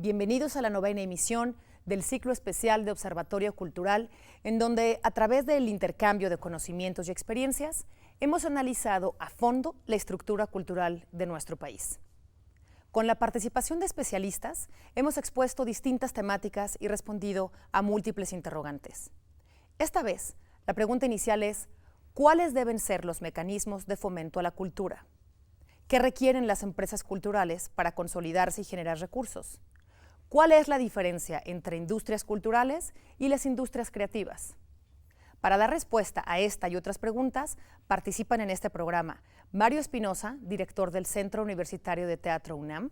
Bienvenidos a la 9ª emisión del ciclo especial de Observatorio Cultural, en donde, a través del intercambio de conocimientos y experiencias, hemos analizado a fondo la estructura cultural de nuestro país. Con la participación de especialistas, hemos expuesto distintas temáticas y respondido a múltiples interrogantes. Esta vez, la pregunta inicial es: ¿cuáles deben ser los mecanismos de fomento a la cultura? ¿Qué requieren las empresas culturales para consolidarse y generar recursos? ¿Cuál es la diferencia entre industrias culturales y las industrias creativas? Para dar respuesta a esta y otras preguntas, participan en este programa Mario Espinosa, director del Centro Universitario de Teatro UNAM;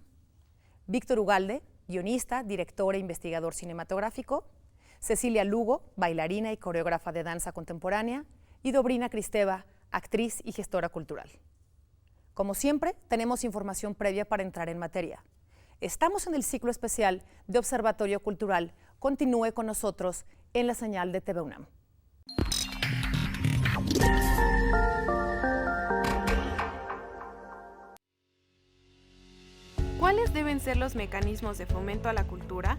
Víctor Ugalde, guionista, director e investigador cinematográfico; Cecilia Lugo, bailarina y coreógrafa de danza contemporánea; y Dobrina Kristeva, actriz y gestora cultural. Como siempre, tenemos información previa para entrar en materia. Estamos en el ciclo especial de Observatorio Cultural. Continúe con nosotros en la señal de TV UNAM. ¿Cuáles deben ser los mecanismos de fomento a la cultura?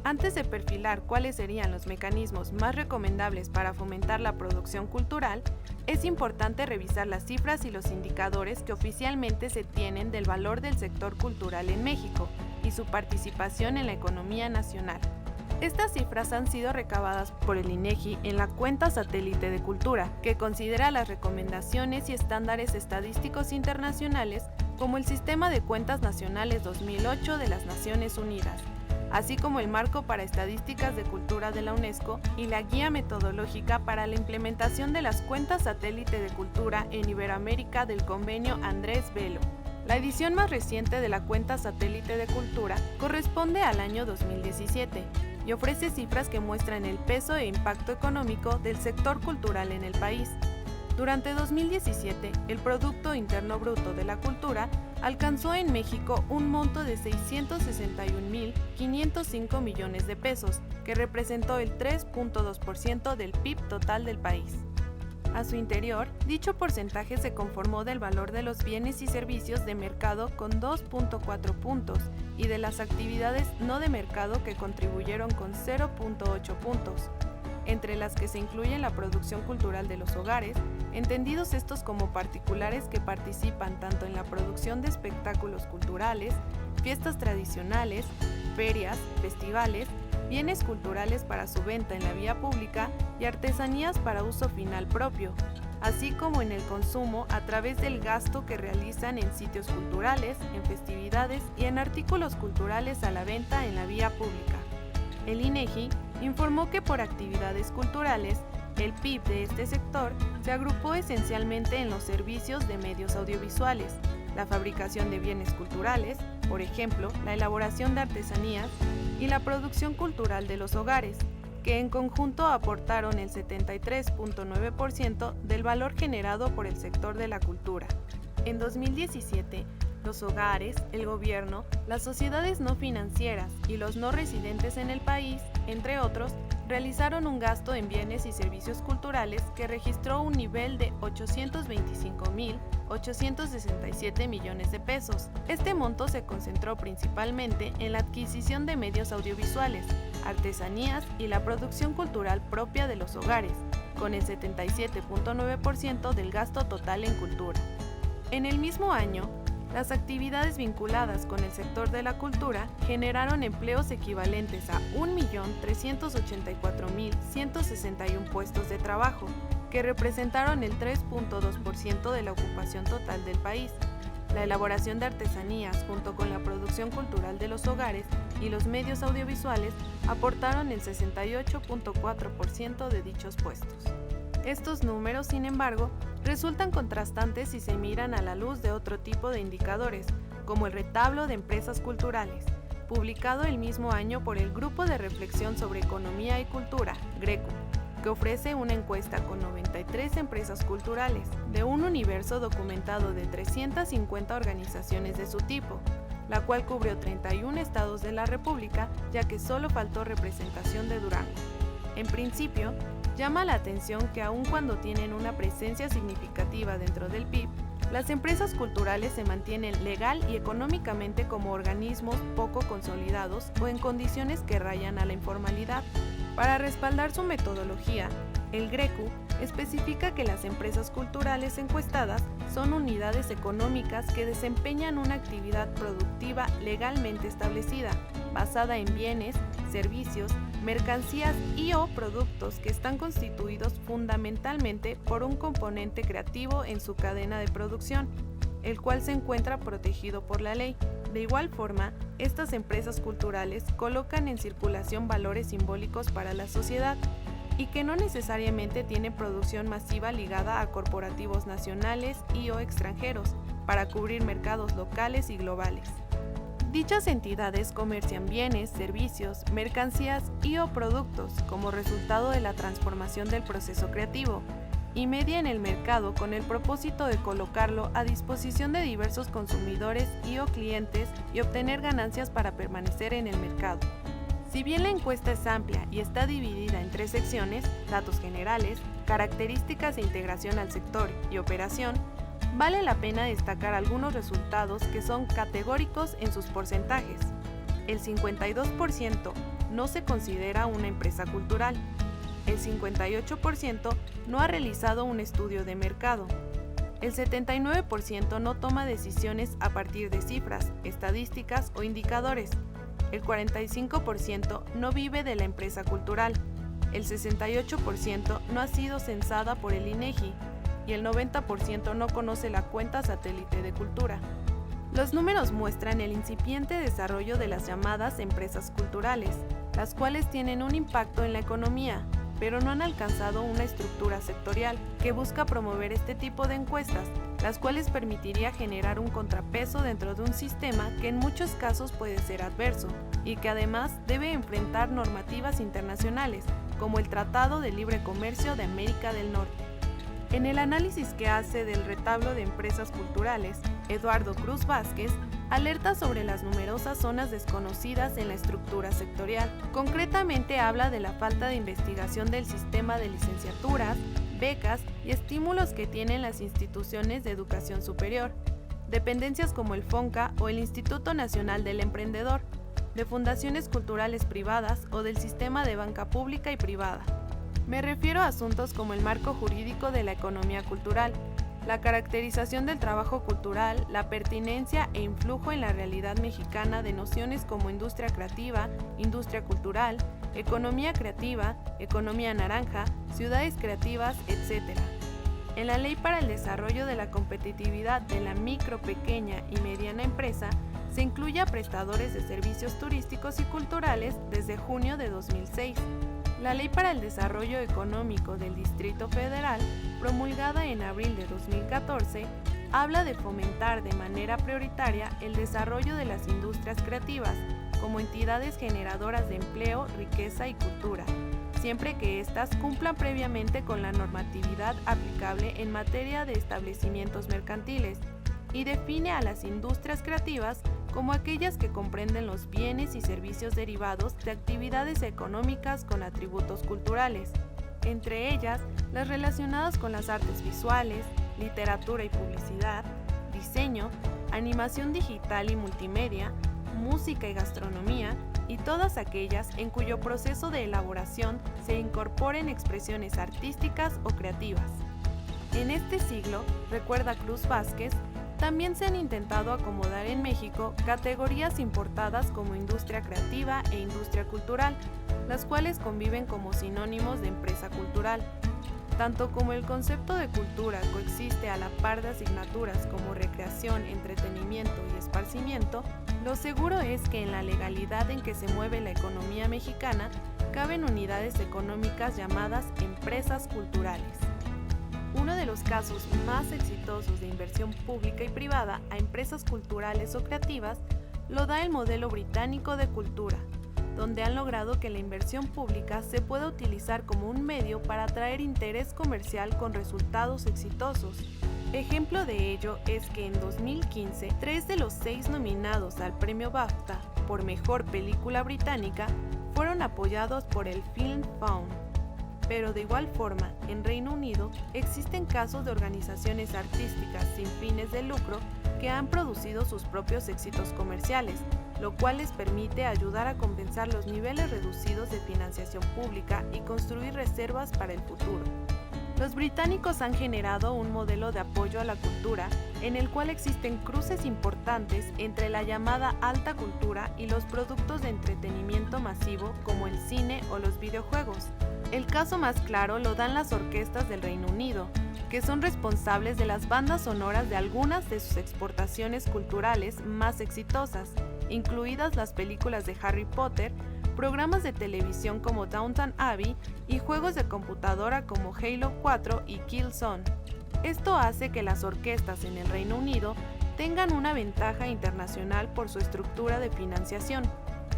Antes de perfilar cuáles serían los mecanismos más recomendables para fomentar la producción cultural, es importante revisar las cifras y los indicadores que oficialmente se tienen del valor del sector cultural en México y su participación en la economía nacional. Estas cifras han sido recabadas por el INEGI en la Cuenta Satélite de Cultura, que considera las recomendaciones y estándares estadísticos internacionales como el Sistema de Cuentas Nacionales 2008 de las Naciones Unidas, así como el Marco para Estadísticas de Cultura de la UNESCO y la Guía Metodológica para la Implementación de las Cuentas Satélite de Cultura en Iberoamérica del Convenio Andrés Bello. La edición más reciente de la Cuenta Satélite de Cultura corresponde al año 2017 y ofrece cifras que muestran el peso e impacto económico del sector cultural en el país. Durante 2017, el Producto Interno Bruto de la Cultura alcanzó en México un monto de 661.505 millones de pesos, que representó el 3.2% del PIB total del país. A su interior, dicho porcentaje se conformó del valor de los bienes y servicios de mercado con 2.4 puntos y de las actividades no de mercado que contribuyeron con 0.8 puntos, entre las que se incluye la producción cultural de los hogares, entendidos estos como particulares que participan tanto en la producción de espectáculos culturales, fiestas tradicionales, ferias, festivales, bienes culturales para su venta en la vía pública y artesanías para uso final propio, así como en el consumo a través del gasto que realizan en sitios culturales, en festividades y en artículos culturales a la venta en la vía pública. El INEGI informó que por actividades culturales, el PIB de este sector se agrupó esencialmente en los servicios de medios audiovisuales, la fabricación de bienes culturales, por ejemplo, la elaboración de artesanías, y la producción cultural de los hogares, que en conjunto aportaron el 73.9% del valor generado por el sector de la cultura. En 2017, los hogares, el gobierno, las sociedades no financieras y los no residentes en el país, entre otros, realizaron un gasto en bienes y servicios culturales que registró un nivel de 825.867 millones de pesos. Este monto se concentró principalmente en la adquisición de medios audiovisuales, artesanías y la producción cultural propia de los hogares, con el 77.9% del gasto total en cultura. En el mismo año, las actividades vinculadas con el sector de la cultura generaron empleos equivalentes a 1.384.161 puestos de trabajo, que representaron el 3.2% de la ocupación total del país. La elaboración de artesanías junto con la producción cultural de los hogares y los medios audiovisuales aportaron el 68.4% de dichos puestos. Estos números, sin embargo, resultan contrastantes si se miran a la luz de otro tipo de indicadores, como el retablo de empresas culturales, publicado el mismo año por el Grupo de Reflexión sobre Economía y Cultura, GRECO, que ofrece una encuesta con 93 empresas culturales, de un universo documentado de 350 organizaciones de su tipo, la cual cubrió 31 estados de la República, ya que solo faltó representación de Durango. En principio, llama la atención que aun cuando tienen una presencia significativa dentro del PIB, Las empresas culturales se mantienen legal y económicamente como organismos poco consolidados o en condiciones que rayan a la informalidad. Para respaldar su metodología, el GRECU especifica que las empresas culturales encuestadas son unidades económicas que desempeñan una actividad productiva legalmente establecida, basada en bienes, servicios, mercancías y/o productos que están constituidos fundamentalmente por un componente creativo en su cadena de producción, el cual se encuentra protegido por la ley. De igual forma, estas empresas culturales colocan en circulación valores simbólicos para la sociedad y que no necesariamente tienen producción masiva ligada a corporativos nacionales y/o extranjeros para cubrir mercados locales y globales. Dichas entidades comercian bienes, servicios, mercancías y/o productos como resultado de la transformación del proceso creativo y median el mercado con el propósito de colocarlo a disposición de diversos consumidores y/o clientes y obtener ganancias para permanecer en el mercado. Si bien la encuesta es amplia y está dividida en 3 secciones, datos generales, características de integración al sector y operación, vale la pena destacar algunos resultados que son categóricos en sus porcentajes. El 52% no se considera una empresa cultural. El 58% no ha realizado un estudio de mercado. El 79% no toma decisiones a partir de cifras, estadísticas o indicadores. El 45% no vive de la empresa cultural. El 68% no ha sido censada por el INEGI. Y el 90% no conoce la cuenta satélite de cultura. Los números muestran el incipiente desarrollo de las llamadas empresas culturales, las cuales tienen un impacto en la economía, pero no han alcanzado una estructura sectorial que busca promover este tipo de encuestas, las cuales permitiría generar un contrapeso dentro de un sistema que en muchos casos puede ser adverso y que además debe enfrentar normativas internacionales, como el Tratado de Libre Comercio de América del Norte. En el análisis que hace del retablo de empresas culturales, Eduardo Cruz Vázquez alerta sobre las numerosas zonas desconocidas en la estructura sectorial. Concretamente habla de la falta de investigación del sistema de licenciaturas, becas y estímulos que tienen las instituciones de educación superior, dependencias como el FONCA o el Instituto Nacional del Emprendedor, de fundaciones culturales privadas o del sistema de banca pública y privada. Me refiero a asuntos como el marco jurídico de la economía cultural, la caracterización del trabajo cultural, la pertinencia e influjo en la realidad mexicana de nociones como industria creativa, industria cultural, economía creativa, economía naranja, ciudades creativas, etc. En la Ley para el Desarrollo de la Competitividad de la Micro, Pequeña y Mediana Empresa se incluye a prestadores de servicios turísticos y culturales desde junio de 2006. La Ley para el Desarrollo Económico del Distrito Federal, promulgada en abril de 2014, habla de fomentar de manera prioritaria el desarrollo de las industrias creativas como entidades generadoras de empleo, riqueza y cultura, siempre que éstas cumplan previamente con la normatividad aplicable en materia de establecimientos mercantiles, y define a las industrias creativas como aquellas que comprenden los bienes y servicios derivados de actividades económicas con atributos culturales, entre ellas las relacionadas con las artes visuales, literatura y publicidad, diseño, animación digital y multimedia, música y gastronomía, y todas aquellas en cuyo proceso de elaboración se incorporen expresiones artísticas o creativas. En este siglo, recuerda Cruz Vázquez, también se han intentado acomodar en México categorías importadas como industria creativa e industria cultural, las cuales conviven como sinónimos de empresa cultural. Tanto como el concepto de cultura coexiste a la par de asignaturas como recreación, entretenimiento y esparcimiento, lo seguro es que en la legalidad en que se mueve la economía mexicana caben unidades económicas llamadas empresas culturales. Uno de los casos más exitosos de inversión pública y privada a empresas culturales o creativas lo da el modelo británico de cultura, donde han logrado que la inversión pública se pueda utilizar como un medio para atraer interés comercial con resultados exitosos. Ejemplo de ello es que en 2015, 3 de los 6 nominados al premio BAFTA por Mejor Película Británica fueron apoyados por el Film Fund. Pero de igual forma, en Reino Unido existen casos de organizaciones artísticas sin fines de lucro que han producido sus propios éxitos comerciales, lo cual les permite ayudar a compensar los niveles reducidos de financiación pública y construir reservas para el futuro. Los británicos han generado un modelo de apoyo a la cultura en el cual existen cruces importantes entre la llamada alta cultura y los productos de entretenimiento masivo como el cine o los videojuegos. El caso más claro lo dan las orquestas del Reino Unido, que son responsables de las bandas sonoras de algunas de sus exportaciones culturales más exitosas, incluidas las películas de Harry Potter, programas de televisión como Downton Abbey y juegos de computadora como Halo 4 y Killzone. Esto hace que las orquestas en el Reino Unido tengan una ventaja internacional por su estructura de financiación,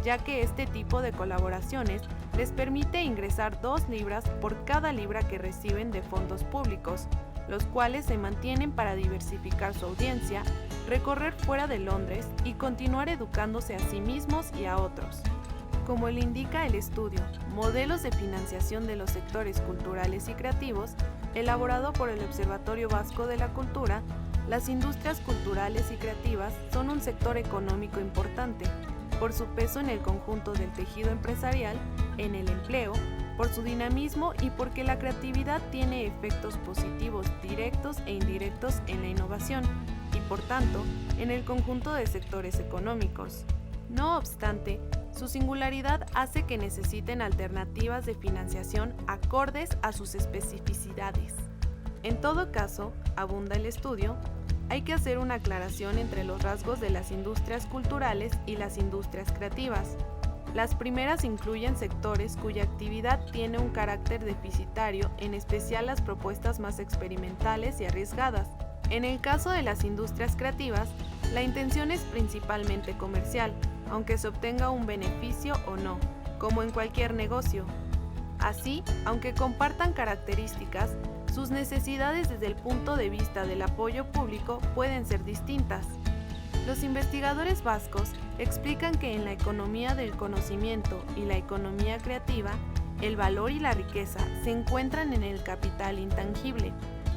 ya que este tipo de colaboraciones les permite ingresar 2 libras por cada libra que reciben de fondos públicos, los cuales se mantienen para diversificar su audiencia, recorrer fuera de Londres y continuar educándose a sí mismos y a otros. Como le indica el estudio Modelos de financiación de los sectores culturales y creativos, elaborado por el Observatorio Vasco de la Cultura, las industrias culturales y creativas son un sector económico importante, por su peso en el conjunto del tejido empresarial, en el empleo, por su dinamismo y porque la creatividad tiene efectos positivos directos e indirectos en la innovación y, por tanto, en el conjunto de sectores económicos. No obstante, su singularidad hace que necesiten alternativas de financiación acordes a sus especificidades. En todo caso, abunda el estudio, hay que hacer una aclaración entre los rasgos de las industrias culturales y las industrias creativas. Las primeras incluyen sectores cuya actividad tiene un carácter deficitario, en especial las propuestas más experimentales y arriesgadas. En el caso de las industrias creativas, la intención es principalmente comercial, aunque se obtenga un beneficio o no, como en cualquier negocio. Así, aunque compartan características, sus necesidades desde el punto de vista del apoyo público pueden ser distintas. Los investigadores vascos explican que en la economía del conocimiento y la economía creativa, el valor y la riqueza se encuentran en el capital intangible,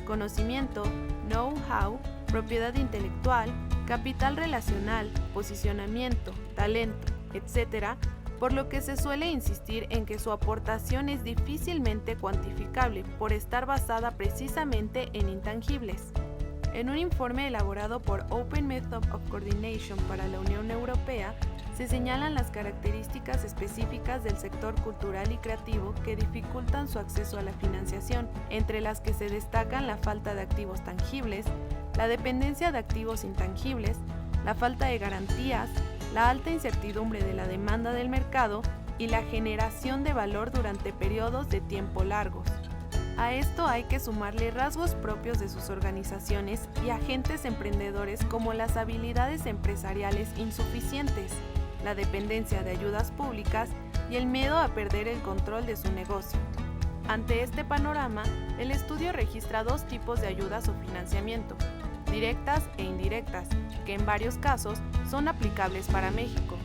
conocimiento, know-how, propiedad intelectual, capital relacional, posicionamiento, talento, etc., por lo que se suele insistir en que su aportación es difícilmente cuantificable por estar basada precisamente en intangibles. En un informe elaborado por Open Method of Coordination para la Unión Europea, se señalan las características específicas del sector cultural y creativo que dificultan su acceso a la financiación, entre las que se destacan la falta de activos tangibles, la dependencia de activos intangibles, la falta de garantías, la alta incertidumbre de la demanda del mercado y la generación de valor durante periodos de tiempo largos. A esto hay que sumarle rasgos propios de sus organizaciones y agentes emprendedores como las habilidades empresariales insuficientes, la dependencia de ayudas públicas y el miedo a perder el control de su negocio. Ante este panorama, el estudio registra 2 tipos de ayudas o financiamiento, directas e indirectas, que en varios casos son aplicables para México.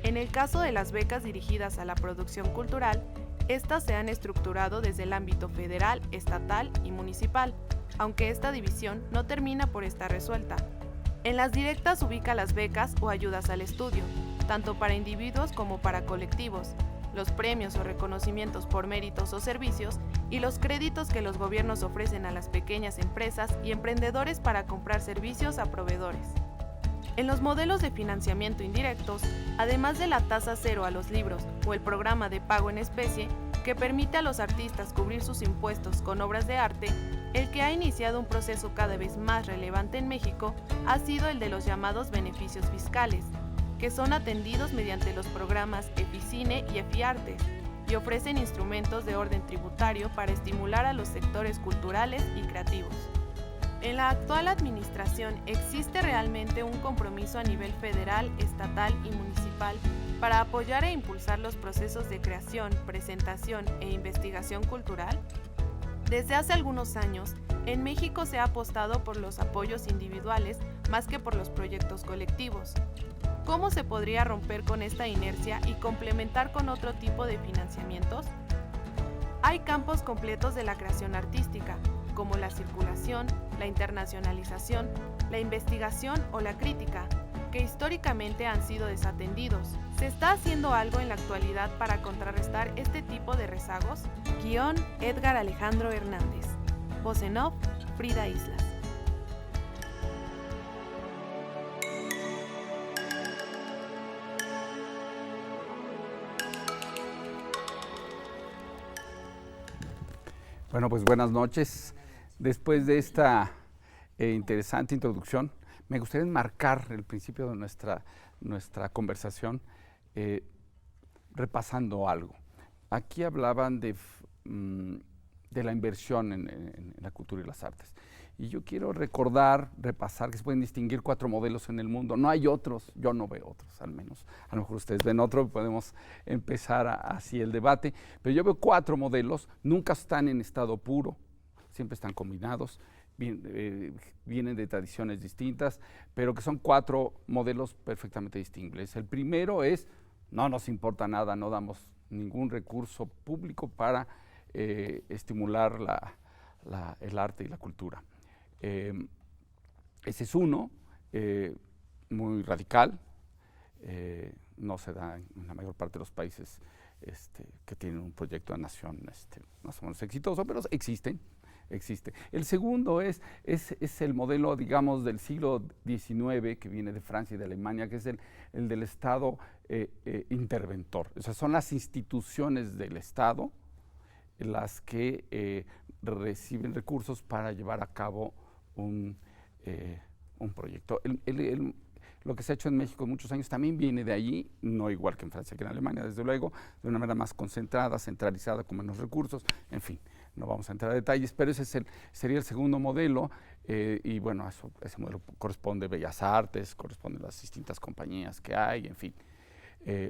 En el caso de las becas dirigidas a la producción cultural, estas se han estructurado desde el ámbito federal, estatal y municipal, aunque esta división no termina por estar resuelta. En las directas ubica las becas o ayudas al estudio, tanto para individuos como para colectivos, los premios o reconocimientos por méritos o servicios y los créditos que los gobiernos ofrecen a las pequeñas empresas y emprendedores para comprar servicios a proveedores. En los modelos de financiamiento indirectos, además de la tasa cero a los libros o el programa de pago en especie, que permite a los artistas cubrir sus impuestos con obras de arte, el que ha iniciado un proceso cada vez más relevante en México ha sido el de los llamados beneficios fiscales, que son atendidos mediante los programas Eficine y Efiartes, y ofrecen instrumentos de orden tributario para estimular a los sectores culturales y creativos. En la actual administración existe realmente un compromiso a nivel federal, estatal y municipal para apoyar e impulsar los procesos de creación, presentación e investigación cultural. Desde hace algunos años, en México se ha apostado por los apoyos individuales más que por los proyectos colectivos. ¿Cómo se podría romper con esta inercia y complementar con otro tipo de financiamientos? Hay hay campos completos de la creación artística, como la circulación, la internacionalización, la investigación o la crítica, que históricamente han sido desatendidos. ¿Se está haciendo algo en la actualidad para contrarrestar este tipo de rezagos? Guión: Edgar Alejandro Hernández. Voz en off: Frida Islas. Bueno, pues buenas noches. Después de esta interesante introducción, me gustaría enmarcar el principio de nuestra conversación repasando algo. Aquí hablaban de la inversión en la cultura y las artes. Y yo quiero repasar que se pueden distinguir 4 modelos en el mundo. No hay otros, yo no veo otros al menos. A lo mejor ustedes ven otro, podemos empezar así el debate. Pero yo veo 4 modelos, nunca están en estado puro, siempre están combinados, vienen de tradiciones distintas, pero que son 4 modelos perfectamente distinguibles. El primero es, no nos importa nada, no damos ningún recurso público para estimular el arte y la cultura. Ese es uno, muy radical, no se da en la mayor parte de los países que tienen un proyecto de nación más o menos exitoso, pero existe. El segundo es el modelo, digamos, del siglo XIX, que viene de Francia y de Alemania, que es el del Estado interventor. O sea, son las instituciones del Estado las que reciben recursos para llevar a cabo un proyecto. Lo que se ha hecho en México en muchos años también viene de allí, no igual que en Francia que en Alemania, desde luego, de una manera más concentrada, centralizada, con menos recursos, en fin, no vamos a entrar a detalles, pero ese sería el segundo modelo, y bueno, ese modelo corresponde a Bellas Artes, corresponde a las distintas compañías que hay, en fin,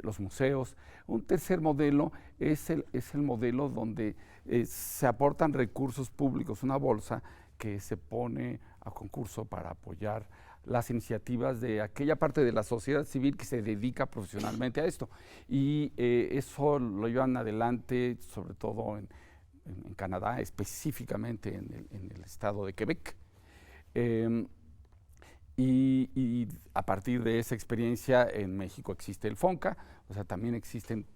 los museos. Un tercer modelo es el modelo donde se aportan recursos públicos, una bolsa que se pone a concurso para apoyar las iniciativas de aquella parte de la sociedad civil que se dedica profesionalmente a esto. Y eso lo llevan adelante, sobre todo en Canadá, específicamente en el estado de Quebec. Y a partir de esa experiencia en México existe el FONCA, o sea, también existen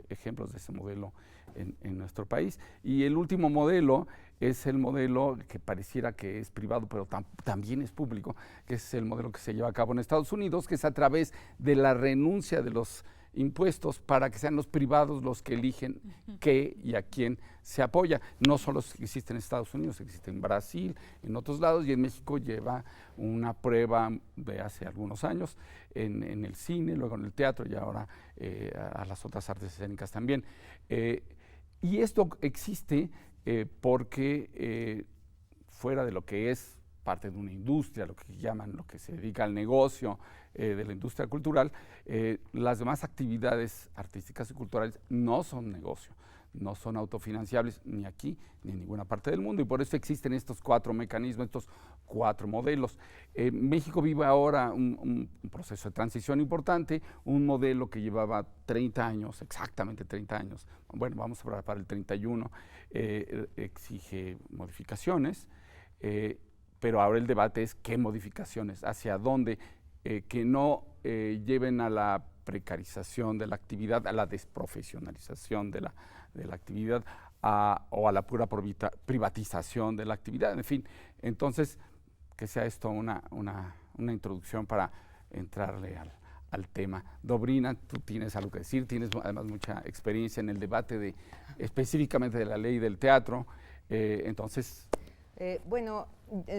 ejemplos de ese modelo en nuestro país. Y el último modelo es el modelo que pareciera que es privado, pero también es público, que es el modelo que se lleva a cabo en Estados Unidos, que es a través de la renuncia de los impuestos para que sean los privados los que eligen qué y a quién se apoya. No solo existe en Estados Unidos, existe en Brasil, en otros lados, y en México lleva una prueba de hace algunos años en el cine, luego en el teatro y ahora a las otras artes escénicas también. Y esto existe porque fuera de lo que es parte de una industria, lo que llaman, lo que se dedica al negocio de la industria cultural, las demás actividades artísticas y culturales no son negocio, no son autofinanciables ni aquí ni en ninguna parte del mundo, y por eso existen estos 4 mecanismos, estos 4 modelos. México vive ahora un proceso de transición importante, un modelo que llevaba 30 años, exactamente 30 años, bueno, vamos a hablar para el 31, exige modificaciones, pero ahora el debate es qué modificaciones, hacia dónde, que no lleven a la precarización de la actividad, a la desprofesionalización de la actividad, o a la pura privatización de la actividad, en fin. Entonces, que sea esto una introducción para entrarle al tema. Dobrina, tú tienes algo que decir, tienes además mucha experiencia en el debate específicamente de la ley del teatro, entonces... Bueno,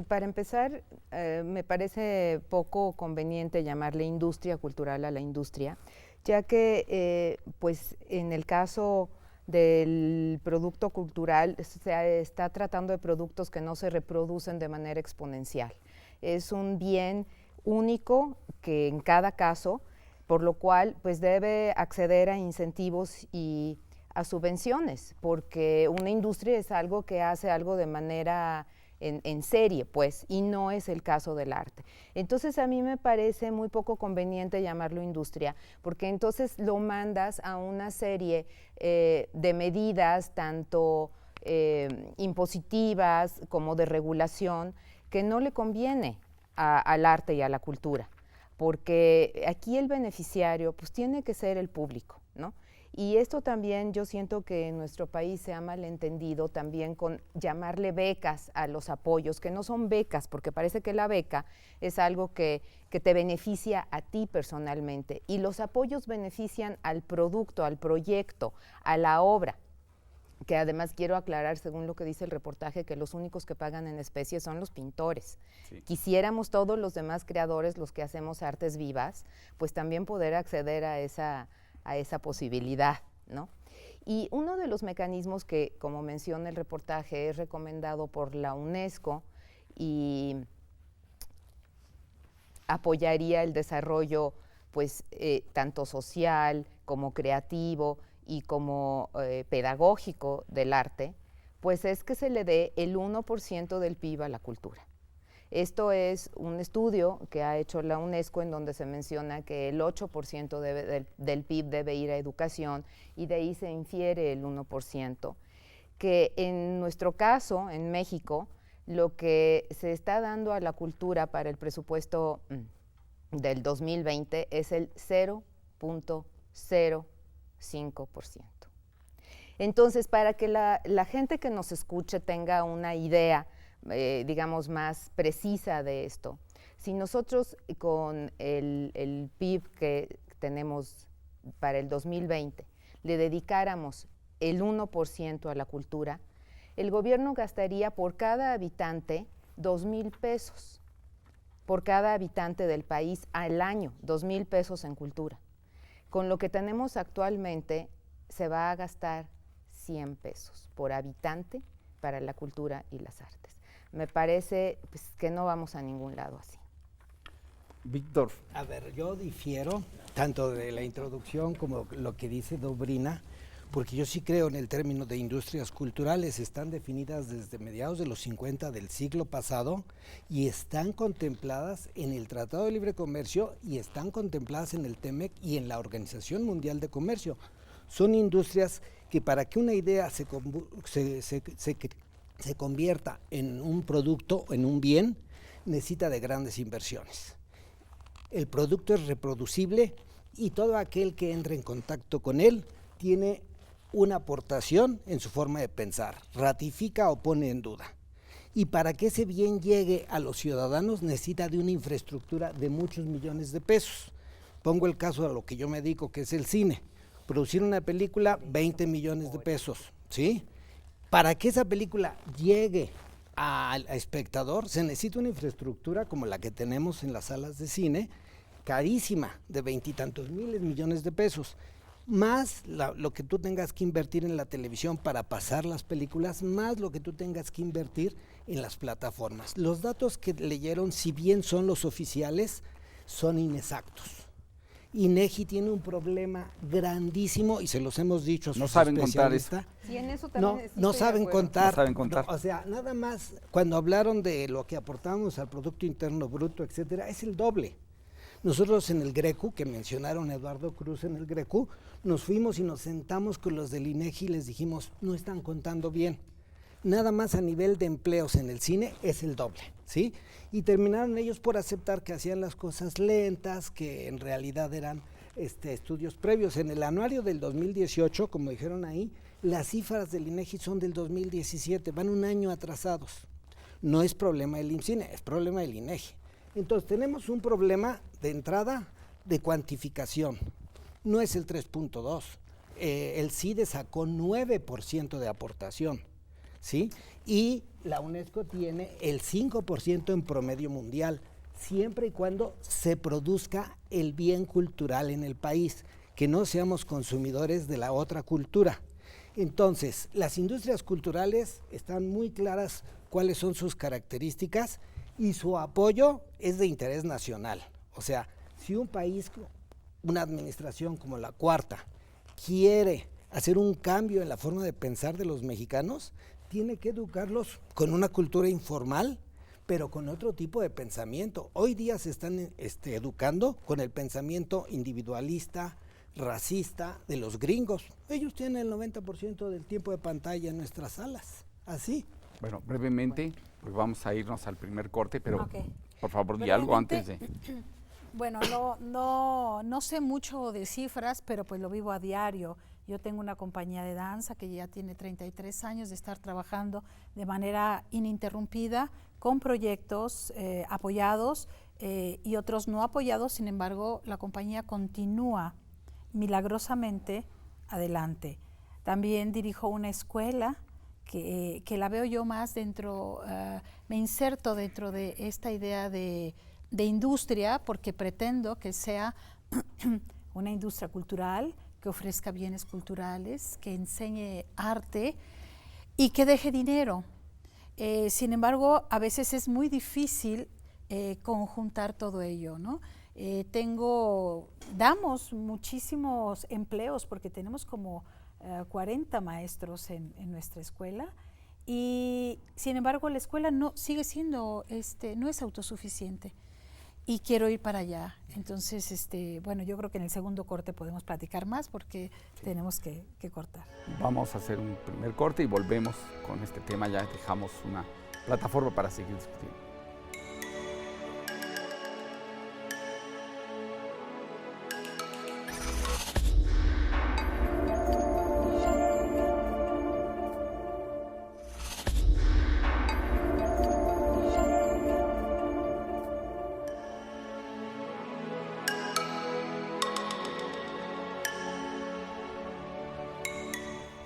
para empezar, me parece poco conveniente llamarle industria cultural a la industria, ya que pues en el caso del producto cultural se está tratando de productos que no se reproducen de manera exponencial. Es un bien único que en cada caso, por lo cual pues debe acceder a incentivos y a subvenciones, porque una industria es algo que hace algo de manera en serie, pues, y no es el caso del arte. Entonces a mí me parece muy poco conveniente llamarlo industria, porque entonces lo mandas a una serie de medidas, tanto impositivas como de regulación, que no le conviene al arte y a la cultura, porque aquí el beneficiario pues tiene que ser el público, ¿no? Y esto también yo siento que en nuestro país se ha malentendido también con llamarle becas a los apoyos, que no son becas, porque parece que la beca es algo que te beneficia a ti personalmente, y los apoyos benefician al producto, al proyecto, a la obra, que además quiero aclarar, según lo que dice el reportaje, que los únicos que pagan en especie son los pintores. Sí. Quisiéramos todos los demás creadores, los que hacemos artes vivas, pues también poder acceder a esa posibilidad, ¿no? Y uno de los mecanismos que, como menciona el reportaje, es recomendado por la UNESCO y apoyaría el desarrollo, pues, tanto social como creativo y como pedagógico del arte, pues es que se le dé el 1% del PIB a la cultura. Esto es un estudio que ha hecho la UNESCO en donde se menciona que el 8% del PIB debe ir a educación y de ahí se infiere el 1%, que en nuestro caso, en México, lo que se está dando a la cultura para el presupuesto del 2020 es el 0.05%. Entonces, para que la gente que nos escuche tenga una idea, digamos, más precisa de esto, si nosotros con el PIB que tenemos para el 2020 le dedicáramos el 1% a la cultura, el gobierno gastaría por cada habitante 2,000 pesos, por cada habitante del país al año, 2,000 pesos en cultura. Con lo que tenemos actualmente se va a gastar 100 pesos por habitante para la cultura y las artes. Me parece pues, que no vamos a ningún lado así. Víctor. A ver, yo difiero tanto de la introducción como lo que dice Dobrina, porque yo sí creo en el término de industrias culturales. Están definidas desde mediados de los 50 del siglo pasado y están contempladas en el Tratado de Libre Comercio y están contempladas en el TEMEC y en la Organización Mundial de Comercio. Son industrias que para que una idea se convierta en un producto, en un bien, necesita de grandes inversiones. El producto es reproducible y todo aquel que entre en contacto con él tiene una aportación en su forma de pensar, ratifica o pone en duda. Y para que ese bien llegue a los ciudadanos necesita de una infraestructura de muchos millones de pesos. Pongo el caso a lo que yo me dedico, que es el cine. Producir una película, 20 millones de pesos, ¿sí? Para que esa película llegue al espectador, se necesita una infraestructura como la que tenemos en las salas de cine, carísima, de 20 y tantos miles millones de pesos, más lo que tú tengas que invertir en la televisión para pasar las películas, más lo que tú tengas que invertir en las plataformas. Los datos que leyeron, si bien son los oficiales, son inexactos. INEGI tiene un problema grandísimo y se los hemos dicho a sus especialistas. Sí, en eso también no saben contar. No saben contar. No, o sea, nada más cuando hablaron de lo que aportamos al Producto Interno Bruto, etcétera, es el doble. Nosotros en el GRECU, que mencionaron a Eduardo Cruz en el GRECU, nos fuimos y nos sentamos con los del INEGI y les dijimos, no están contando bien. Nada más a nivel de empleos en el cine es el doble, ¿sí? Y terminaron ellos por aceptar que hacían las cosas lentas, que en realidad eran estudios previos. En el anuario del 2018, como dijeron ahí, las cifras del INEGI son del 2017, van un año atrasados. No es problema del IMCINE, es problema del INEGI. Entonces tenemos un problema de entrada de cuantificación. No es el 3.2, el CIDE sacó 9% de aportación, ¿sí? Y la UNESCO tiene el 5% en promedio mundial, siempre y cuando se produzca el bien cultural en el país, que no seamos consumidores de la otra cultura. Entonces, las industrias culturales están muy claras cuáles son sus características y su apoyo es de interés nacional. O sea, si un país, una administración como la Cuarta, quiere hacer un cambio en la forma de pensar de los mexicanos, tiene que educarlos con una cultura informal, pero con otro tipo de pensamiento. Hoy día se están educando con el pensamiento individualista, racista de los gringos. Ellos tienen el 90% del tiempo de pantalla en nuestras salas, así. Bueno, brevemente, pues vamos a irnos al primer corte, pero Ok. por favor, di algo antes de... Bueno, no sé mucho de cifras, pero pues lo vivo a diario. Yo tengo una compañía de danza que ya tiene 33 años de estar trabajando de manera ininterrumpida con proyectos apoyados y otros no apoyados. Sin embargo, la compañía continúa milagrosamente adelante. También dirijo una escuela que la veo yo más dentro, me inserto dentro de esta idea de industria, porque pretendo que sea una industria cultural, que ofrezca bienes culturales, que enseñe arte y que deje dinero. Sin embargo, a veces es muy difícil conjuntar todo ello, ¿no? Damos muchísimos empleos porque tenemos como 40 maestros en nuestra escuela y sin embargo la escuela sigue siendo, no es autosuficiente y quiero ir para allá. Entonces, bueno, yo creo que en el segundo corte podemos platicar más porque tenemos que cortar. Vamos a hacer un primer corte y volvemos con este tema. Ya dejamos una plataforma para seguir discutiendo.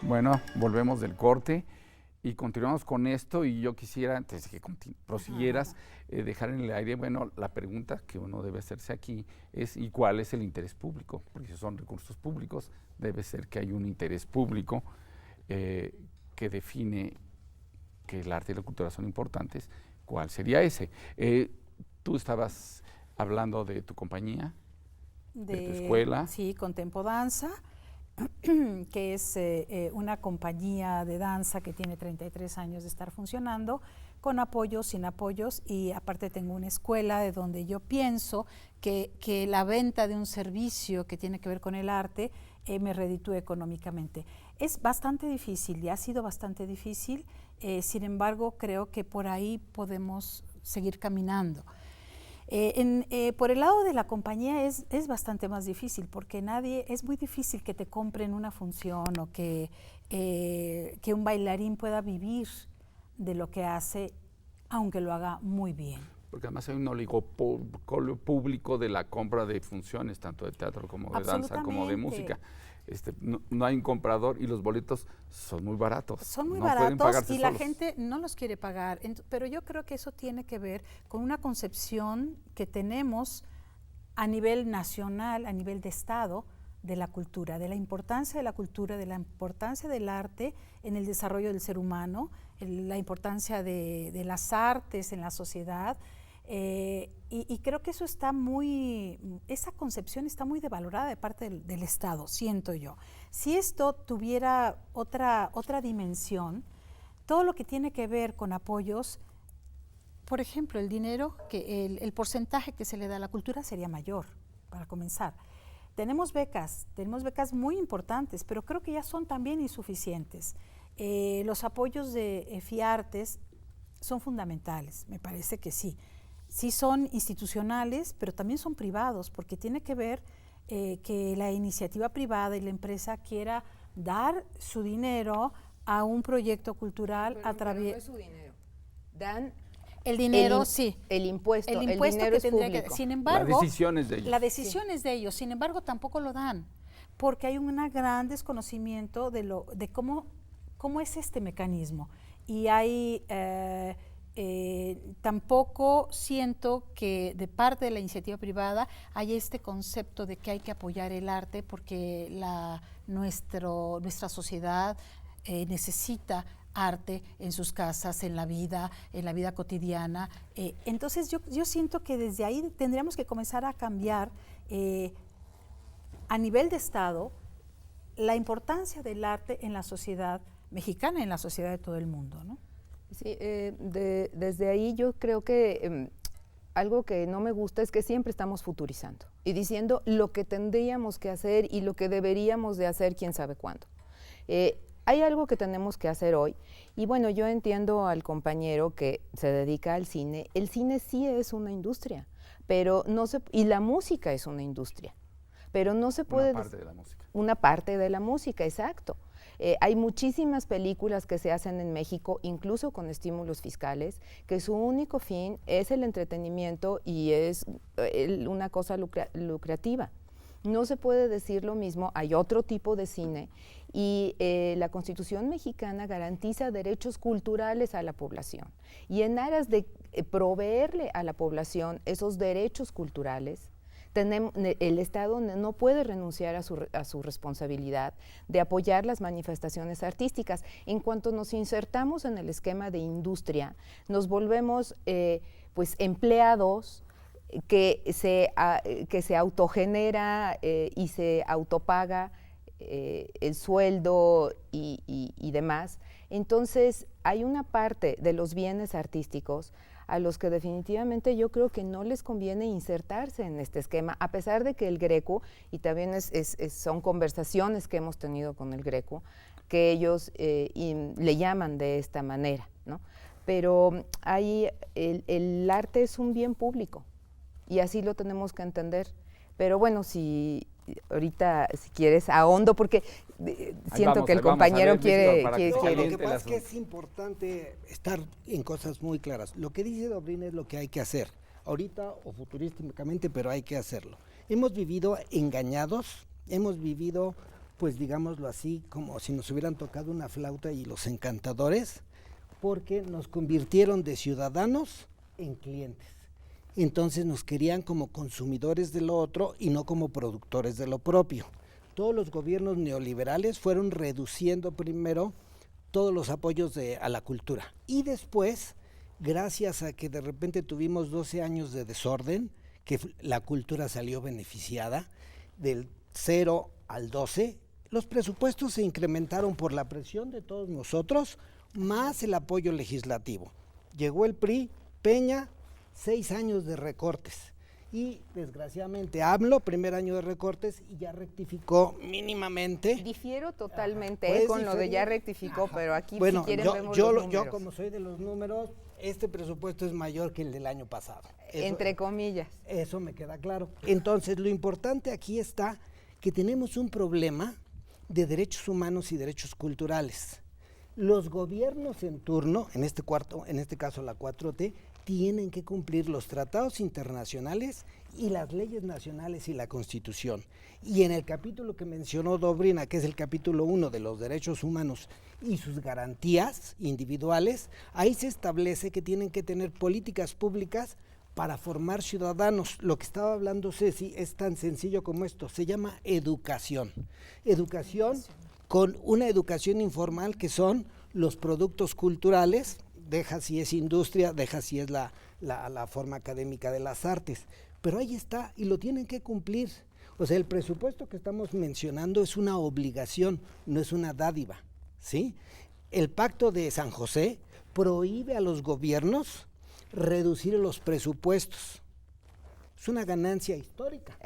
Bueno, volvemos del corte y continuamos con esto y yo quisiera, antes de que prosiguieras, dejar en el aire, bueno, la pregunta que uno debe hacerse aquí es ¿y cuál es el interés público? Porque si son recursos públicos, debe ser que hay un interés público que define que el arte y la cultura son importantes. ¿Cuál sería ese? Tú estabas hablando de tu compañía, de tu escuela. Sí, Contempo Danza, que es una compañía de danza que tiene 33 años de estar funcionando, con apoyos, sin apoyos, y aparte tengo una escuela de donde yo pienso que la venta de un servicio que tiene que ver con el arte me reditúe económicamente. Es bastante difícil y ha sido bastante difícil, sin embargo creo que por ahí podemos seguir caminando. Por el lado de la compañía es bastante más difícil porque es muy difícil que te compren una función o que un bailarín pueda vivir de lo que hace, aunque lo haga muy bien. Porque además hay un oligopolio público de la compra de funciones, tanto de teatro como de danza, como de música. No hay un comprador y los boletos son muy baratos. Son muy no baratos y la solos. gente no los quiere pagar. Pero yo creo que eso tiene que ver con una concepción que tenemos a nivel nacional, a nivel de Estado, de la cultura, de la importancia de la cultura, de la importancia del arte en el desarrollo del ser humano, la importancia de las artes en la sociedad. Y creo que eso esa concepción está muy devalorada de parte del Estado, siento yo. Si esto tuviera otra dimensión, todo lo que tiene que ver con apoyos, por ejemplo, el dinero, el porcentaje que se le da a la cultura sería mayor, para comenzar. Tenemos becas muy importantes, pero creo que ya son también insuficientes. Los apoyos de FIARTES son fundamentales, me parece que sí. Sí son institucionales, pero también son privados, porque tiene que ver que la iniciativa privada y la empresa quiera dar su dinero a un proyecto cultural a través... Pero no es su dinero. Dan el dinero, sí. El impuesto dinero que tendría público. que... Sin embargo, la decisión es de ellos. La decisión es de ellos, sin embargo, tampoco lo dan, porque hay un gran desconocimiento de cómo es este mecanismo. Y hay... tampoco siento que de parte de la iniciativa privada hay este concepto de que hay que apoyar el arte porque nuestra sociedad necesita arte en sus casas, en la vida cotidiana. Entonces yo siento que desde ahí tendríamos que comenzar a cambiar a nivel de Estado la importancia del arte en la sociedad mexicana en la sociedad de todo el mundo, ¿no? Sí, desde ahí yo creo que algo que no me gusta es que siempre estamos futurizando y diciendo lo que tendríamos que hacer y lo que deberíamos de hacer quién sabe cuándo. Hay algo que tenemos que hacer hoy y bueno, yo entiendo al compañero que se dedica al cine. El cine sí es una industria, pero no se, y la música es una industria, pero no se puede... Una parte de la música. Una parte de la música, exacto. Hay muchísimas películas que se hacen en México, incluso con estímulos fiscales, que su único fin es el entretenimiento y es una cosa lucrativa. No se puede decir lo mismo, hay otro tipo de cine y la Constitución mexicana garantiza derechos culturales a la población. Y en aras de proveerle a la población esos derechos culturales, el Estado no puede renunciar a su responsabilidad de apoyar las manifestaciones artísticas. En cuanto nos insertamos en el esquema de industria, nos volvemos pues empleados que se autogenera y se autopaga el sueldo y demás. Entonces, hay una parte de los bienes artísticos a los que definitivamente yo creo que no les conviene insertarse en este esquema, a pesar de que el Greco, y también son conversaciones que hemos tenido con el Greco, que ellos le llaman de esta manera, ¿no? Pero el arte es un bien público y así lo tenemos que entender. Pero bueno, ahorita, si quieres, ahondo, porque siento que el compañero quiere... Lo que pasa es que es importante estar en cosas muy claras. Lo que dice Dobrín es lo que hay que hacer, ahorita o futurísticamente, pero hay que hacerlo. Hemos vivido engañados, hemos vivido, pues digámoslo así, como si nos hubieran tocado una flauta y los encantadores, porque nos convirtieron de ciudadanos en clientes. Entonces nos querían como consumidores de lo otro y no como productores de lo propio. Todos los gobiernos neoliberales fueron reduciendo primero todos los apoyos a la cultura y después, gracias a que de repente tuvimos 12 años de desorden, que la cultura salió beneficiada, del 0 al 12, los presupuestos se incrementaron por la presión de todos nosotros, más el apoyo legislativo. Llegó el PRI, Peña, 6 años de recortes y desgraciadamente AMLO, primer año de recortes y ya rectificó mínimamente. Difiero totalmente con lo de ya rectificó, pero aquí bueno, si quieren vemos los números. Yo como soy de los números, este presupuesto es mayor que el del año pasado. Entre comillas. Eso me queda claro. Entonces lo importante aquí está que tenemos un problema de derechos humanos y derechos culturales. Los gobiernos en turno, en este caso la 4T, tienen que cumplir los tratados internacionales y las leyes nacionales y la Constitución. Y en el capítulo que mencionó Dobrina, que es el capítulo 1 de los derechos humanos y sus garantías individuales, ahí se establece que tienen que tener políticas públicas para formar ciudadanos. Lo que estaba hablando Ceci es tan sencillo como esto, se llama educación. Educación con una educación informal que son los productos culturales, deja si es industria, deja si es la forma académica de las artes, pero ahí está y lo tienen que cumplir. O sea, el presupuesto que estamos mencionando es una obligación, no es una dádiva, ¿sí? El Pacto de San José prohíbe a los gobiernos reducir los presupuestos. Es una ganancia histórica.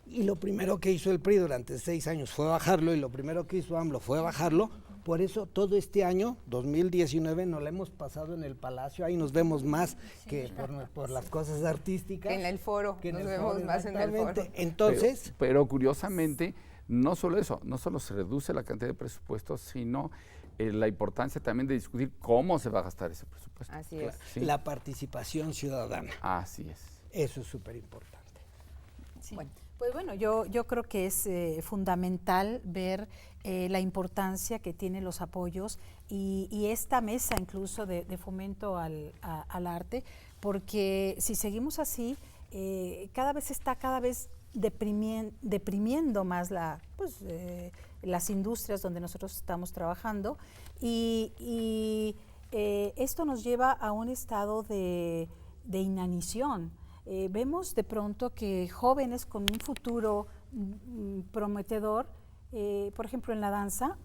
Y lo primero que hizo el PRI durante 6 años fue bajarlo, y lo primero que hizo AMLO fue bajarlo. Por eso todo este año, 2019, nos lo hemos pasado en el Palacio, ahí nos vemos más que por las cosas artísticas. En el foro, nos vemos más en el foro. Entonces, pero curiosamente, no solo eso, no solo se reduce la cantidad de presupuestos, sino la importancia también de discutir cómo se va a gastar ese presupuesto. Así es. Sí. La participación ciudadana. Así es. Eso es súper importante. Sí. Pues bueno, yo creo que es fundamental ver la importancia que tienen los apoyos y esta mesa incluso de fomento al arte, porque si seguimos así, cada vez deprimiendo más las industrias donde nosotros estamos trabajando y esto nos lleva a un estado de inanición. Vemos de pronto que jóvenes con un futuro prometedor, por ejemplo en la danza,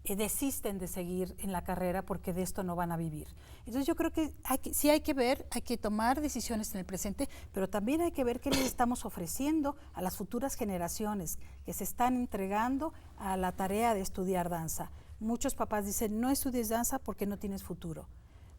desisten de seguir en la carrera porque de esto no van a vivir. Entonces yo creo que sí hay que ver, hay que tomar decisiones en el presente, pero también hay que ver qué les estamos ofreciendo a las futuras generaciones que se están entregando a la tarea de estudiar danza. Muchos papás dicen, no estudies danza porque no tienes futuro.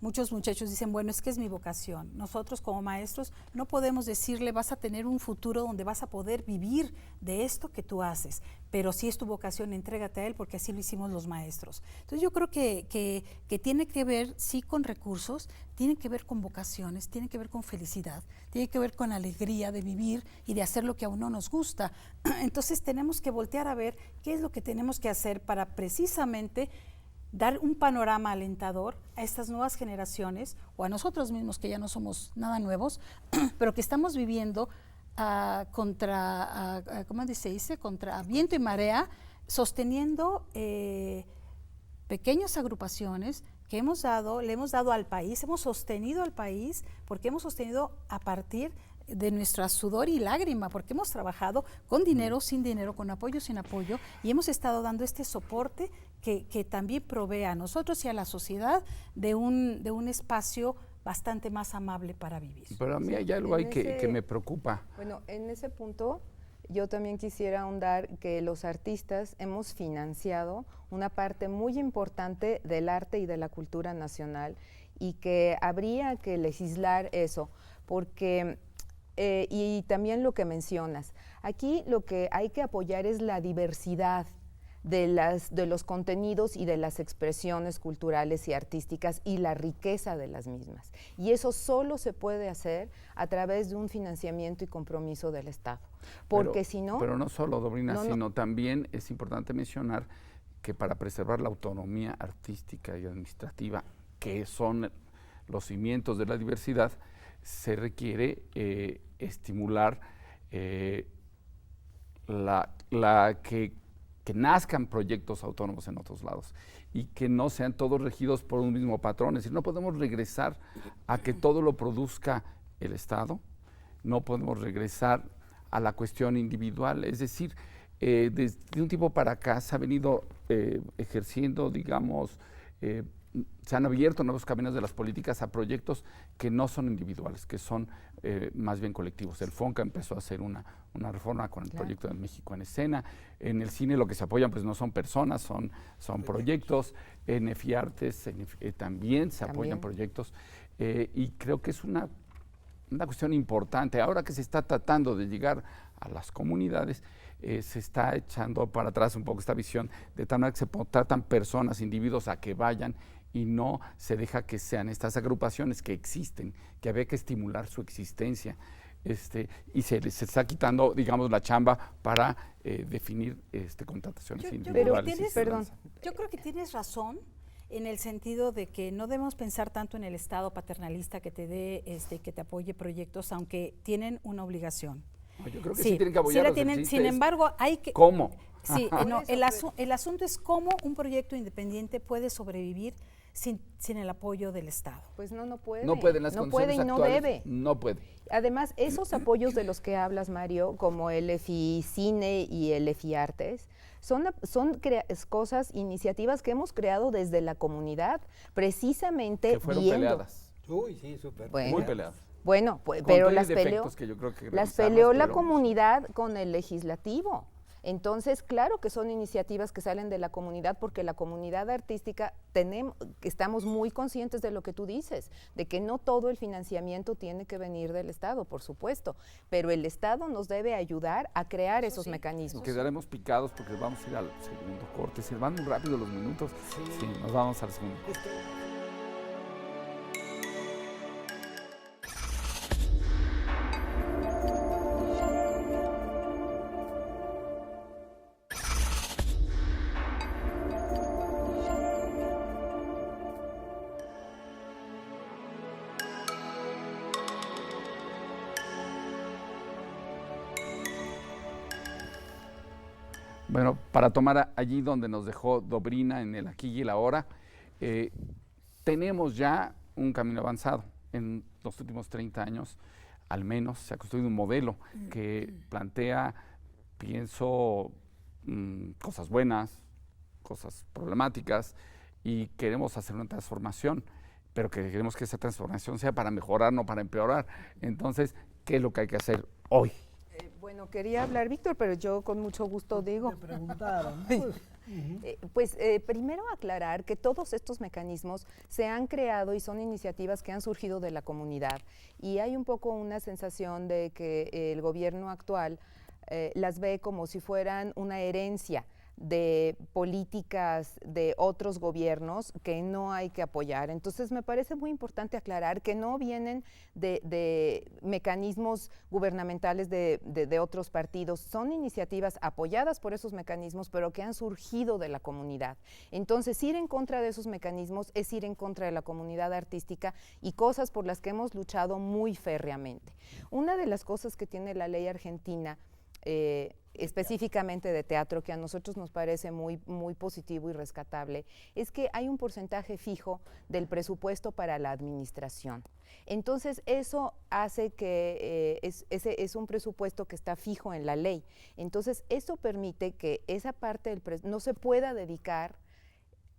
Muchos muchachos dicen, bueno, es que es mi vocación. Nosotros como maestros no podemos decirle, vas a tener un futuro donde vas a poder vivir de esto que tú haces, pero si es tu vocación, entrégate a él, porque así lo hicimos los maestros. Entonces yo creo que tiene que ver, sí, con recursos, tiene que ver con vocaciones, tiene que ver con felicidad, tiene que ver con alegría de vivir y de hacer lo que a uno nos gusta. Entonces tenemos que voltear a ver qué es lo que tenemos que hacer para precisamente dar un panorama alentador a estas nuevas generaciones o a nosotros mismos que ya no somos nada nuevos, pero que estamos viviendo ¿cómo se dice? Contra viento y marea, sosteniendo pequeñas agrupaciones que le hemos dado al país, hemos sostenido al país porque hemos sostenido a partir de nuestra sudor y lágrima, porque hemos trabajado con dinero, sin dinero, con apoyo, sin apoyo, y hemos estado dando este soporte que también provee a nosotros y a la sociedad de un espacio bastante más amable para vivir. Pero a mí hay algo ahí que me preocupa. Bueno, en ese punto yo también quisiera ahondar que los artistas hemos financiado una parte muy importante del arte y de la cultura nacional y que habría que legislar eso, porque y también lo que mencionas, aquí lo que hay que apoyar es la diversidad de los contenidos y de las expresiones culturales y artísticas y la riqueza de las mismas. Y eso solo se puede hacer a través de un financiamiento y compromiso del Estado. Porque si no... Pero no solo, Dobrina, sino también es importante mencionar que para preservar la autonomía artística y administrativa, que son los cimientos de la diversidad, se requiere estimular que nazcan proyectos autónomos en otros lados y que no sean todos regidos por un mismo patrón. Es decir, no podemos regresar a que todo lo produzca el Estado, no podemos regresar a la cuestión individual. Es decir, desde un tiempo para acá se ha venido ejerciendo, digamos, se han abierto nuevos caminos de las políticas a proyectos que no son individuales, que son más bien colectivos. El FONCA empezó a hacer una reforma con el proyecto de México en Escena. En el cine lo que se apoyan pues no son personas, son proyectos. En EFIARTES también se apoyan proyectos y creo que es una cuestión importante. Ahora que se está tratando de llegar a las comunidades, se está echando para atrás un poco esta visión de tal manera que se tratan personas, individuos a que vayan y no se deja que sean estas agrupaciones que existen, que había que estimular su existencia. Y se les está quitando, digamos, la chamba para definir contrataciones individuales. Yo creo que tienes razón en el sentido de que no debemos pensar tanto en el Estado paternalista que te dé, que te apoye proyectos, aunque tienen una obligación. Yo creo que sí tienen que apoyar. Sí la tienen, sin embargo, hay que... ¿Cómo? Sí, no, el asunto es cómo un proyecto independiente puede sobrevivir sin el apoyo del Estado. Pues no puede. No puede en las condiciones actuales. No debe. No puede. Además, esos apoyos de los que hablas, Mario, como el EFI Cine y el EFI Artes, son cosas, iniciativas que hemos creado desde la comunidad, precisamente que fueron peleadas. Uy, sí, súper. Muy peleadas. Bueno, pero las peleó la comunidad con el legislativo. Entonces, claro que son iniciativas que salen de la comunidad porque la comunidad artística estamos muy conscientes de lo que tú dices, de que no todo el financiamiento tiene que venir del Estado, por supuesto, pero el Estado nos debe ayudar a crear esos mecanismos. Quedaremos picados porque vamos a ir al segundo corte. Se van muy rápido los minutos. Sí, nos vamos al segundo corte. Bueno, para tomar allí donde nos dejó Dobrina en el aquí y el ahora, tenemos ya un camino avanzado. En los últimos 30 años, al menos, se ha construido un modelo que plantea, pienso, cosas buenas, cosas problemáticas y queremos hacer una transformación, pero que queremos que esa transformación sea para mejorar, no para empeorar. Entonces, ¿qué es lo que hay que hacer hoy? Bueno, quería hablar Víctor, pero yo con mucho gusto digo. Me preguntaron. Primero aclarar que todos estos mecanismos se han creado y son iniciativas que han surgido de la comunidad. Y hay un poco una sensación de que el gobierno actual las ve como si fueran una herencia de políticas de otros gobiernos que no hay que apoyar. Entonces me parece muy importante aclarar que no vienen de mecanismos gubernamentales de otros partidos, son iniciativas apoyadas por esos mecanismos, pero que han surgido de la comunidad. Entonces ir en contra de esos mecanismos es ir en contra de la comunidad artística y cosas por las que hemos luchado muy férreamente. Una de las cosas que tiene la ley argentina, específicamente de teatro, que a nosotros nos parece muy positivo y rescatable, es que hay un porcentaje fijo del presupuesto para la administración. Entonces, eso hace que ese es un presupuesto que está fijo en la ley. Entonces, eso permite que esa parte no se pueda dedicar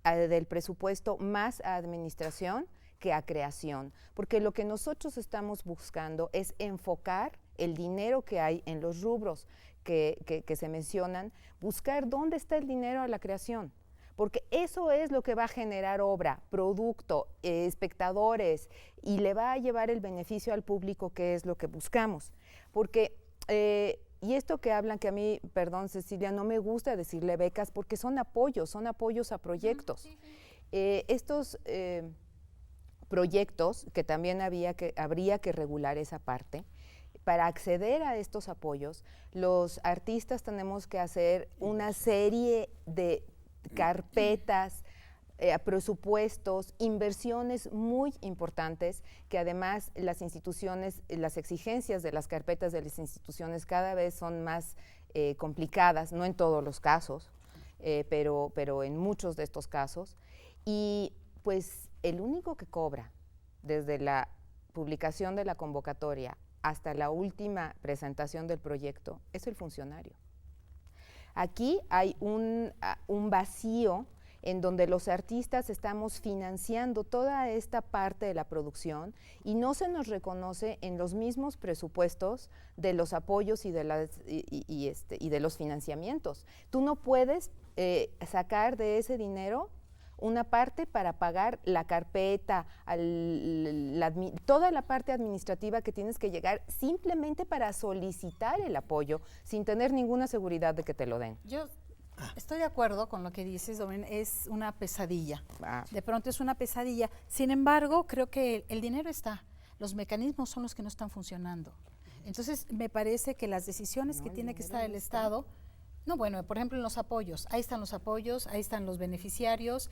del presupuesto más a administración que a creación, porque lo que nosotros estamos buscando es enfocar el dinero que hay en los rubros que se mencionan, buscar dónde está el dinero a la creación, porque eso es lo que va a generar obra, producto, espectadores, y le va a llevar el beneficio al público, que es lo que buscamos. Porque, y esto que hablan, que a mí, perdón Cecilia, no me gusta decirle becas, porque son apoyos a proyectos. Estos proyectos, que también habría que regular esa parte. Para acceder a estos apoyos, los artistas tenemos que hacer una serie de carpetas, presupuestos, inversiones muy importantes, que además las instituciones, las exigencias de las carpetas de las instituciones cada vez son más complicadas, no en todos los casos, pero en muchos de estos casos. Y pues el único que cobra desde la publicación de la convocatoria hasta la última presentación del proyecto es el funcionario. Aquí hay un vacío en donde los artistas estamos financiando toda esta parte de la producción y no se nos reconoce en los mismos presupuestos de los apoyos y de los financiamientos. Tú no puedes sacar de ese dinero una parte para pagar la carpeta, toda la parte administrativa que tienes que llegar simplemente para solicitar el apoyo sin tener ninguna seguridad de que te lo den. Yo estoy de acuerdo con lo que dices, Domén, es una pesadilla. De pronto es una pesadilla. Sin embargo, creo que el dinero está, los mecanismos son los que no están funcionando. Entonces, me parece que las decisiones que tiene que estar el Estado... No, bueno, por ejemplo, en los apoyos, ahí están los beneficiarios,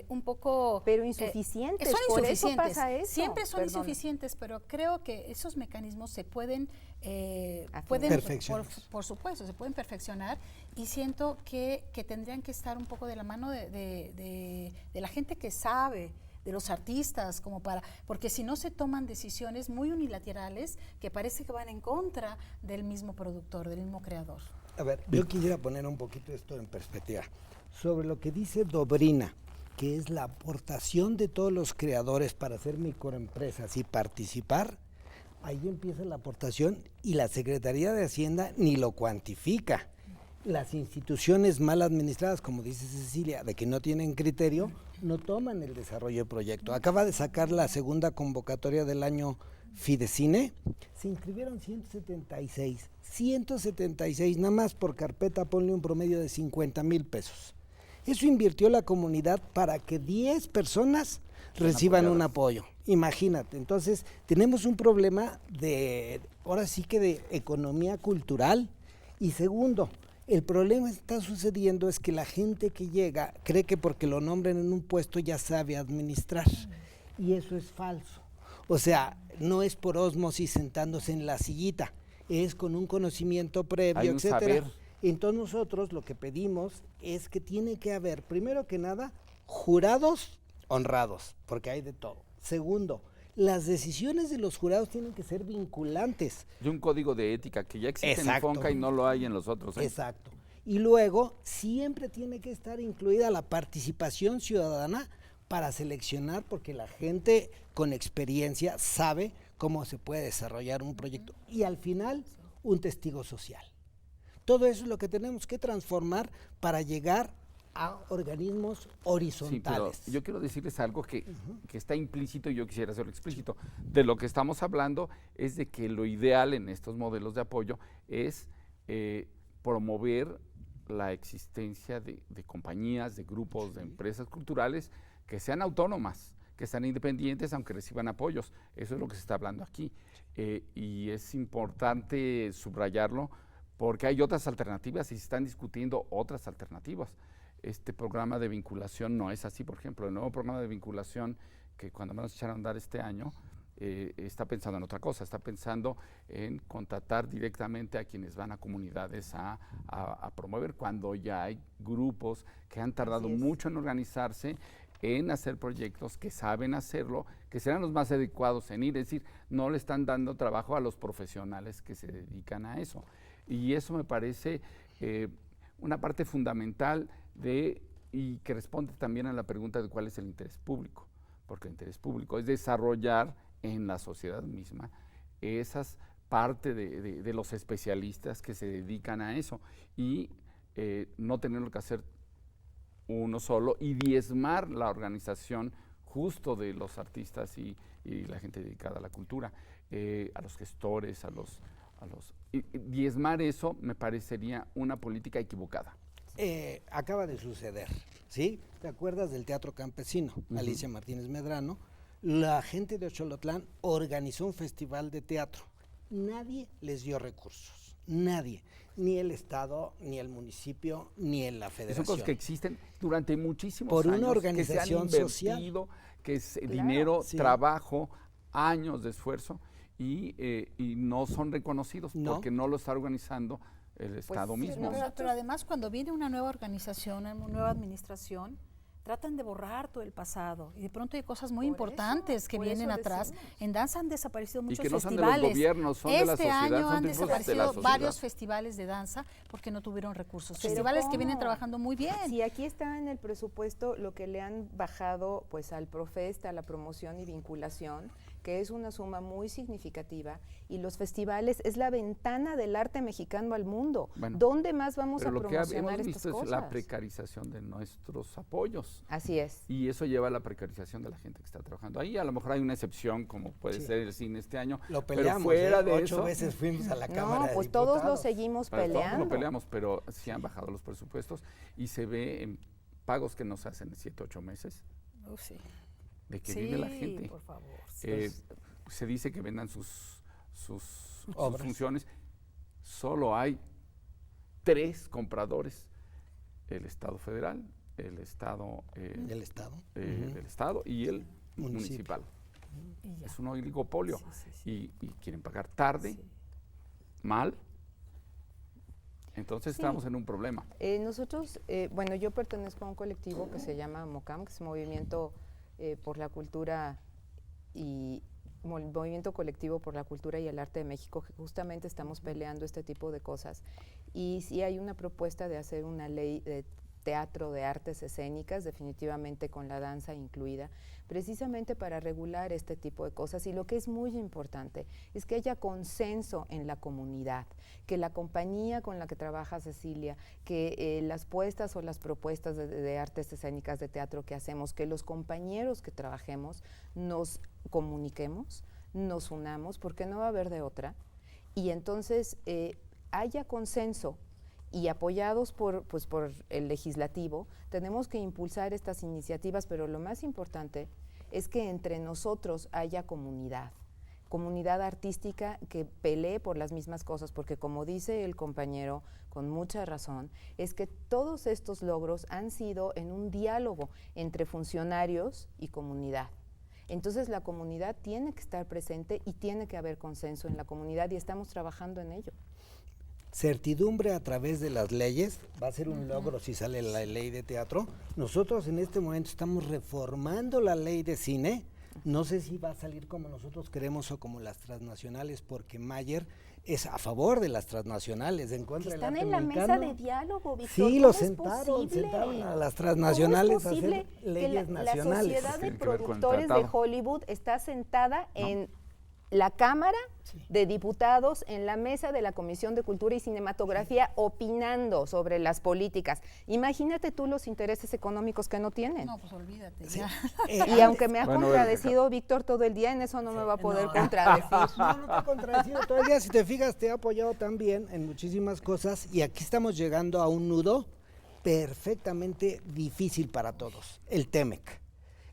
un poco... Pero insuficientes, son por insuficientes. eso pasa eso. Siempre son insuficientes, pero creo que esos mecanismos se pueden perfeccionar. Por supuesto, se pueden perfeccionar, y siento que tendrían que estar un poco de la mano de la gente que sabe, de los artistas, porque si no se toman decisiones muy unilaterales que parece que van en contra del mismo productor, del mismo creador. A ver, yo quisiera poner un poquito esto en perspectiva. Sobre lo que dice Dobrina, que es la aportación de todos los creadores para hacer microempresas y participar, ahí empieza la aportación y la Secretaría de Hacienda ni lo cuantifica. Las instituciones mal administradas, como dice Cecilia, de que no tienen criterio, no toman el desarrollo del proyecto. Acaba de sacar la segunda convocatoria del año Fidecine, se inscribieron 176, nada más por carpeta, ponle un promedio de 50,000 pesos. Eso invirtió la comunidad para que 10 personas reciban un apoyo. Imagínate, entonces tenemos un problema ahora sí que de economía cultural. Y segundo, el problema que está sucediendo es que la gente que llega cree que porque lo nombren en un puesto ya sabe administrar, y eso es falso. O sea, no es por ósmosis sentándose en la sillita, es con un conocimiento previo, etcétera. Saber. Entonces nosotros lo que pedimos es que tiene que haber, primero que nada, jurados honrados, porque hay de todo. Segundo, las decisiones de los jurados tienen que ser vinculantes. Y un código de ética que ya existe en el FONCA y no lo hay en los otros. Exacto. Y luego siempre tiene que estar incluida la participación ciudadana para seleccionar, porque la gente con experiencia sabe cómo se puede desarrollar un proyecto. Y al final, un testigo social. Todo eso es lo que tenemos que transformar para llegar a organismos horizontales. Sí, pero yo quiero decirles algo que está implícito y yo quisiera hacerlo explícito. De lo que estamos hablando es de que lo ideal en estos modelos de apoyo es promover la existencia de compañías, de grupos, de empresas culturales que sean autónomas, que sean independientes aunque reciban apoyos. Eso es lo que se está hablando aquí. Y es importante subrayarlo porque hay otras alternativas y se están discutiendo otras alternativas. Este programa de vinculación no es así, por ejemplo. El nuevo programa de vinculación que cuando vamos a echar a andar este año está pensando en otra cosa, está pensando en contratar directamente a quienes van a comunidades a promover, cuando ya hay grupos que han tardado mucho en organizarse, en hacer proyectos, que saben hacerlo, que serán los más adecuados en ir, es decir, no le están dando trabajo a los profesionales que se dedican a eso. Y eso me parece una parte fundamental y que responde también a la pregunta de cuál es el interés público, porque el interés público es desarrollar en la sociedad misma esas parte de los especialistas que se dedican a eso y no tenerlo que hacer uno solo y diezmar la organización justo de los artistas y la gente dedicada a la cultura, a los gestores, y diezmar eso me parecería una política equivocada. Acaba de suceder, ¿sí? ¿Te acuerdas del Teatro Campesino? Alicia Martínez Medrano, la gente de Xolotlán organizó un festival de teatro. Nadie les dio recursos, nadie, ni el Estado, ni el municipio, ni la Federación. Son cosas que existen durante muchísimos por años, una organización que se han invertido, social, que es dinero, sí, trabajo, años de esfuerzo y no son reconocidos porque no lo está organizando el Estado mismo. Pero además cuando viene una nueva organización, una nueva administración, tratan de borrar todo el pasado y de pronto hay cosas muy importantes que vienen atrás. En danza han desaparecido muchos festivales. Y que no son de los gobiernos, son de la sociedad. Este año son han desaparecido de varios festivales de danza porque no tuvieron recursos. Pero festivales ¿cómo? que vienen trabajando muy bien. Si aquí está en el presupuesto lo que le han bajado pues al Profest, a la promoción y vinculación, que es una suma muy significativa, y los festivales es la ventana del arte mexicano al mundo. Bueno, ¿dónde más vamos a promocionar estas cosas? Lo que hemos visto es la precarización de nuestros apoyos. Así es. Y eso lleva a la precarización de la gente que está trabajando ahí. A lo mejor hay una excepción, como puede ser el cine este año. Lo peleamos, pero fuera de 8 eso, veces fuimos a la Cámara de pues Diputados. todos lo seguimos peleando. Todos lo peleamos, pero sí han bajado los presupuestos y se ve en pagos que nos hacen 7, 8 meses. Sí. De que vive la gente. Por favor. Se dice que vendan sus funciones. Solo hay 3 compradores: el Estado federal, el Estado del Estado y el municipal. Es un oligopolio y quieren pagar tarde, mal. Entonces estamos en un problema. Nosotros, yo pertenezco a un colectivo que se llama MOCAM, que es Movimiento por la Cultura y Movimiento Colectivo por la Cultura y el Arte de México, que justamente estamos peleando este tipo de cosas. Y sí hay una propuesta de hacer una ley de teatro de artes escénicas, definitivamente con la danza incluida, precisamente para regular este tipo de cosas. Y lo que es muy importante es que haya consenso en la comunidad, que la compañía con la que trabaja Cecilia, que las puestas o las propuestas de artes escénicas de teatro que hacemos, que los compañeros que trabajemos nos comuniquemos, nos unamos, porque no va a haber de otra, y entonces haya consenso. Y apoyados por el legislativo, tenemos que impulsar estas iniciativas, pero lo más importante es que entre nosotros haya comunidad artística que pelee por las mismas cosas, porque como dice el compañero con mucha razón, es que todos estos logros han sido en un diálogo entre funcionarios y comunidad. Entonces la comunidad tiene que estar presente y tiene que haber consenso en la comunidad y estamos trabajando en ello. Certidumbre a través de las leyes, va a ser un logro si sale la ley de teatro. Nosotros en este momento estamos reformando la ley de cine No sé si va a salir como nosotros queremos o como las transnacionales, porque Mayer es a favor de las transnacionales, en contra del Están arte en la mexicano. mesa de diálogo, Víctor. Sí, ¿Cómo lo es sentaron posible? a las transnacionales a ¿Cómo es hacer posible que leyes la nacionales. sociedad de Tiene que ver con el productores de tratado. Hollywood está sentada en la Cámara de Diputados, en la mesa de la Comisión de Cultura y Cinematografía, opinando sobre las políticas? Imagínate tú los intereses económicos que no tienen. No, pues olvídate. Sí. Ya. Y aunque me ha Bueno, contradecido Víctor todo el día, en eso no me va a poder No. contradecir. No te he contradecido todo el día. Si te fijas, te he apoyado también en muchísimas cosas y aquí estamos llegando a un nudo perfectamente difícil para todos, el TEMEC.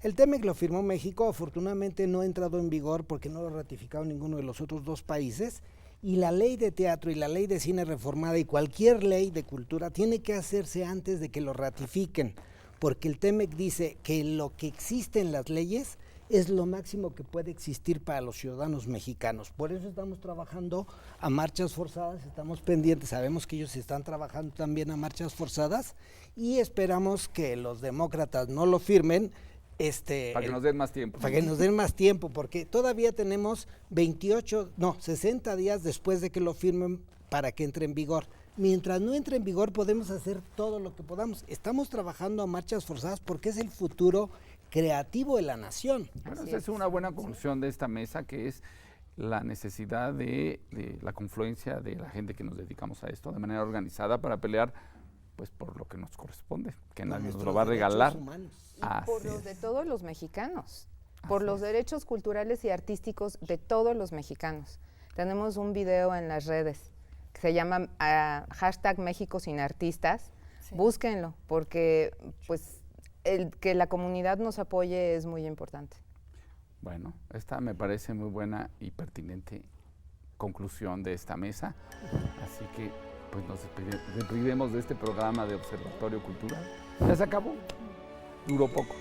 El TEMEC lo firmó México, afortunadamente no ha entrado en vigor porque no lo ha ratificado ninguno de los otros dos países, y la ley de teatro y la ley de cine reformada y cualquier ley de cultura tiene que hacerse antes de que lo ratifiquen, porque el TEMEC dice que lo que existe en las leyes es lo máximo que puede existir para los ciudadanos mexicanos. Por eso estamos trabajando a marchas forzadas, estamos pendientes, sabemos que ellos están trabajando también a marchas forzadas y esperamos que los demócratas no lo firmen. Para que nos den más tiempo. Para que nos den más tiempo, porque todavía tenemos 60 días después de que lo firmen para que entre en vigor. Mientras no entre en vigor podemos hacer todo lo que podamos. Estamos trabajando a marchas forzadas porque es el futuro creativo de la nación. Bueno, esa es una buena conclusión de esta mesa, que es la necesidad de la confluencia de la gente que nos dedicamos a esto de manera organizada para pelear pues por lo que nos corresponde, que nadie nos lo va a regalar. Y por los de todos los mexicanos, por Así los es. derechos culturales y artísticos de todos los mexicanos. Tenemos un video en las redes que se llama hashtag México sin artistas. Sí. Búsquenlo, porque pues el que la comunidad nos apoye es muy importante. Bueno, esta me parece muy buena y pertinente conclusión de esta mesa, así que pues nos despedimos de este programa de Observatorio Cultural. Ya se acabó, duró poco.